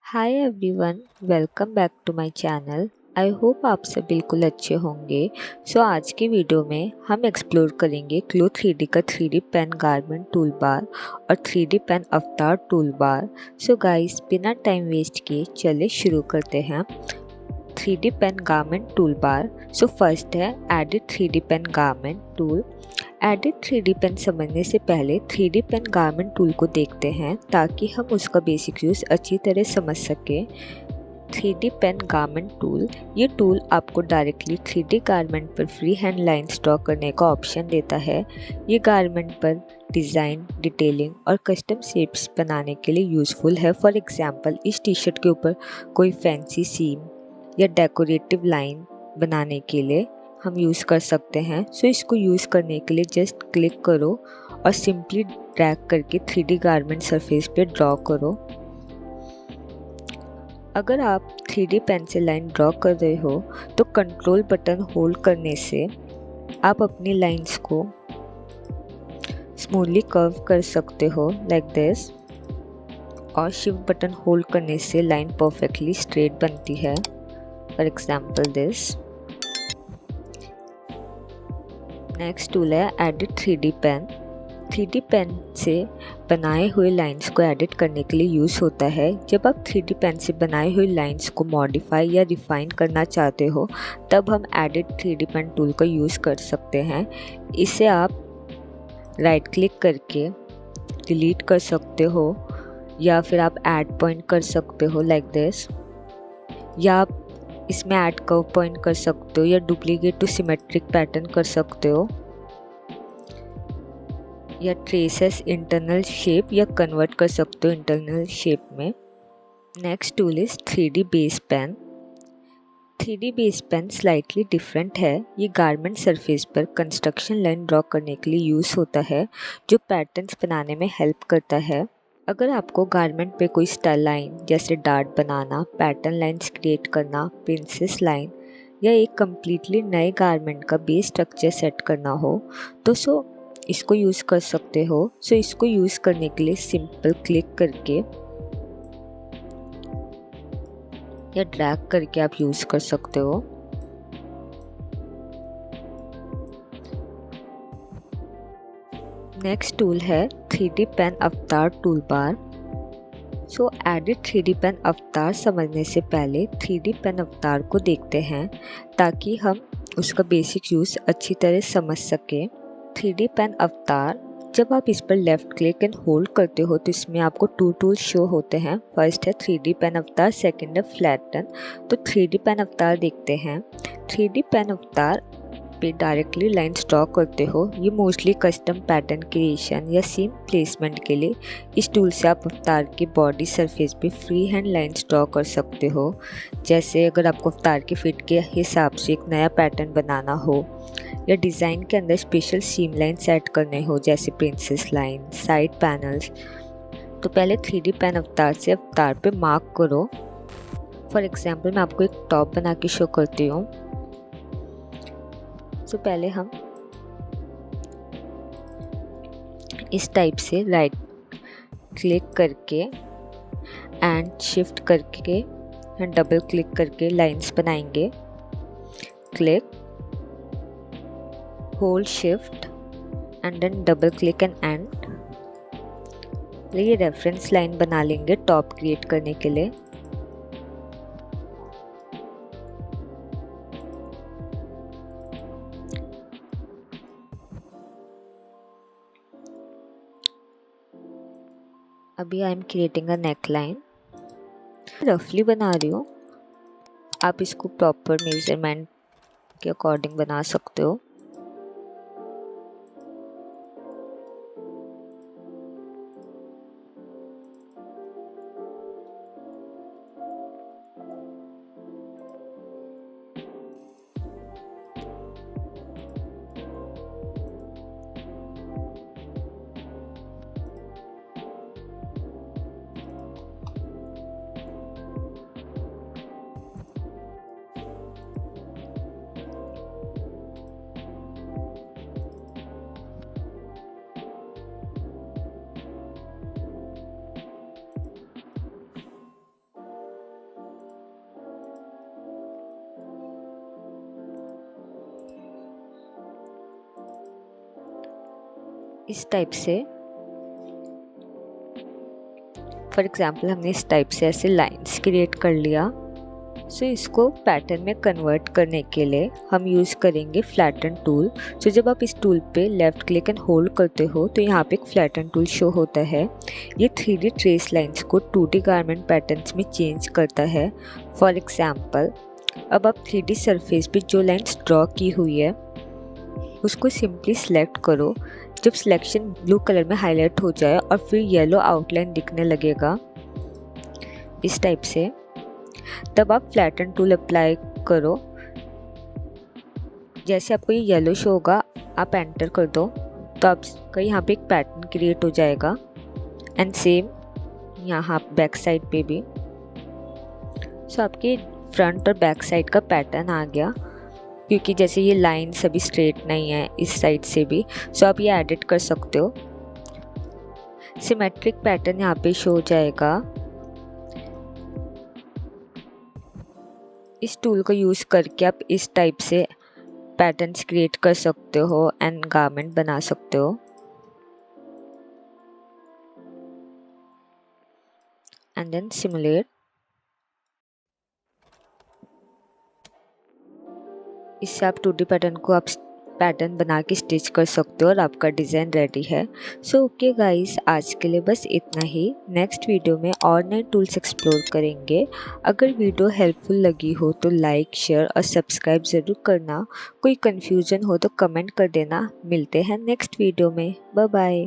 Hi everyone, welcome back to my channel. I hope आप सब बिल्कुल अच्छे होंगे। आज की वीडियो में हम एक्सप्लोर करेंगे क्लो 3D का 3D पेन गारमेंट टूल बार और 3D pen avatar tool bar. Guys, बिना टाइम वेस्ट किए चले शुरू करते हैं। 3D pen garment tool bar. First है edit 3D pen garment tool. Edit 3D pen समझने से पहले 3D पेन गारमेंट टूल को देखते हैं ताकि हम उसका बेसिक यूज़ अच्छी तरह समझ सकें। 3D पेन गारमेंट टूल, ये टूल आपको डायरेक्टली 3D गारमेंट पर फ्री हैंड लाइन्स ड्रॉ करने का ऑप्शन देता है। ये गारमेंट पर डिज़ाइन, डिटेलिंग और कस्टम शेप्स बनाने के लिए यूज़फुल है। फॉर एग्जांपल, इस टी शर्ट के ऊपर कोई फैंसी सीम या डेकोरेटिव लाइन बनाने के लिए हम यूज़ कर सकते हैं। इसको यूज़ करने के लिए जस्ट क्लिक करो और सिंपली ड्रैग करके 3D गारमेंट सरफेस पे ड्रॉ करो। अगर आप 3D पेन से लाइन ड्रॉ कर रहे हो तो कंट्रोल बटन होल्ड करने से आप अपनी लाइंस को स्मूथली कर्व कर सकते हो लाइक दिस, और शिफ्ट बटन होल्ड करने से लाइन परफेक्टली स्ट्रेट बनती है। For example this. Next tool है edit 3D pen. 3D pen से बनाए हुए लाइंस को एडिट करने के लिए यूज़ होता है। जब आप 3D पेन से बनाए हुए लाइंस को मॉडिफाई या रिफाइन करना चाहते हो तब हम एडिट 3D पेन टूल का यूज़ कर सकते हैं। इसे आप राइट क्लिक करके डिलीट कर सकते हो या फिर आप ऐड पॉइंट कर सकते हो लाइक दिस, या आप इसमें ऐड कर्व पॉइंट कर सकते हो या डुप्लीकेट टू सिमेट्रिक पैटर्न कर सकते हो, या ट्रेसेस इंटरनल शेप या कन्वर्ट कर सकते हो इंटरनल शेप में। Next tool is 3D base pen. 3D base pen slightly different है। ये गारमेंट सरफेस पर कंस्ट्रक्शन लाइन ड्रॉ करने के लिए यूज़ होता है जो पैटर्न्स बनाने में हेल्प करता है। अगर आपको गारमेंट पे कोई स्टाइल लाइन जैसे डार्ट बनाना, पैटर्न लाइंस क्रिएट करना, प्रिंसेस लाइन या एक कम्प्लीटली नए गारमेंट का बेस स्ट्रक्चर सेट करना हो तो इसको यूज़ कर सकते हो। इसको यूज़ करने के लिए सिंपल क्लिक करके या ड्रैग करके आप यूज़ कर सकते हो। नेक्स्ट टूल है 3D पेन अवतार टूल बार। एडिट 3D पेन अवतार समझने से पहले 3D पेन अवतार को देखते हैं ताकि हम उसका बेसिक यूज़ अच्छी तरह समझ सकें। 3D पेन अवतार, जब आप इस पर लेफ़्ट क्लिक एंड होल्ड करते हो तो इसमें आपको 2 टूल्स शो होते हैं। फर्स्ट है 3D पेन अवतार, सेकंड है फ्लैटन। 3D पेन अवतार देखते हैं। 3D पेन अवतार पे डायरेक्टली लाइन्स ड्रॉ करते हो। ये मोस्टली कस्टम पैटर्न क्रिएशन या सीन प्लेसमेंट के लिए। इस टूल से आप अवतार के बॉडी सरफेस पे फ्री हैंड लाइन्स ड्रॉ कर सकते हो। जैसे अगर आपको अवतार के फिट के हिसाब से एक नया पैटर्न बनाना हो या डिज़ाइन के अंदर स्पेशल सीम लाइन्स ऐड करने हो जैसे प्रिंसेस लाइन, साइड पैनल्स, तो पहले 3D पेन अवतार से अवतार पे मार्क करो। फॉर एग्जाम्पल, मैं आपको एक टॉप बना के शो करती हूँ। पहले हम इस टाइप से राइट क्लिक करके एंड शिफ्ट करके एंड डबल क्लिक करके लाइंस बनाएंगे। Click, hold shift and then double click and ये रेफरेंस लाइन बना लेंगे टॉप क्रिएट करने के लिए। अभी I am creating a neck line, रफली बना रही हूँ। आप इसको प्रॉपर मेजरमेंट के अकॉर्डिंग बना सकते हो। इस टाइप से फॉर एग्जांपल हमने इस टाइप से ऐसे लाइंस क्रिएट कर लिया। सो इसको पैटर्न में कन्वर्ट करने के लिए हम यूज़ करेंगे फ्लैटन टूल। सो जब आप इस टूल पे लेफ़्ट क्लिक एंड होल्ड करते हो तो यहाँ पे एक फ्लैटन टूल शो होता है। ये 3D ट्रेस लाइंस को 2D गारमेंट पैटर्न्स में चेंज करता है। फॉर एग्जांपल अब आप 3D सरफेस पे जो लाइंस ड्रॉ की हुई है उसको सिंपली सेलेक्ट करो। जब सिलेक्शन ब्लू कलर में हाईलाइट हो जाए और फिर येलो आउटलाइन दिखने लगेगा इस टाइप से, तब आप फ्लैटन टूल अप्लाई करो। जैसे आपको ये येलो शो होगा आप एंटर कर दो तो आपका यहाँ पे एक पैटर्न क्रिएट हो जाएगा। एंड सेम यहाँ बैक साइड पे भी। सो आपके फ्रंट और बैक साइड का पैटर्न आ गया, क्योंकि जैसे ये लाइन्स अभी स्ट्रेट नहीं है इस साइड से भी। सो आप ये एडिट कर सकते हो। सिमेट्रिक पैटर्न यहाँ पे शो हो जाएगा। इस टूल को यूज़ करके आप इस टाइप से पैटर्न्स क्रिएट कर सकते हो एंड गारमेंट बना सकते हो। And then simulate. इससे आप 2D पैटर्न को आप पैटर्न बना के स्टिच कर सकते हो और आपका डिज़ाइन रेडी है। सो ओके गाइस, आज के लिए बस इतना ही। नेक्स्ट वीडियो में और नए टूल्स एक्सप्लोर करेंगे। अगर वीडियो हेल्पफुल लगी हो तो लाइक, शेयर और सब्सक्राइब ज़रूर करना। कोई कन्फ्यूजन हो तो कमेंट कर देना। मिलते हैं नेक्स्ट वीडियो में। Bye bye.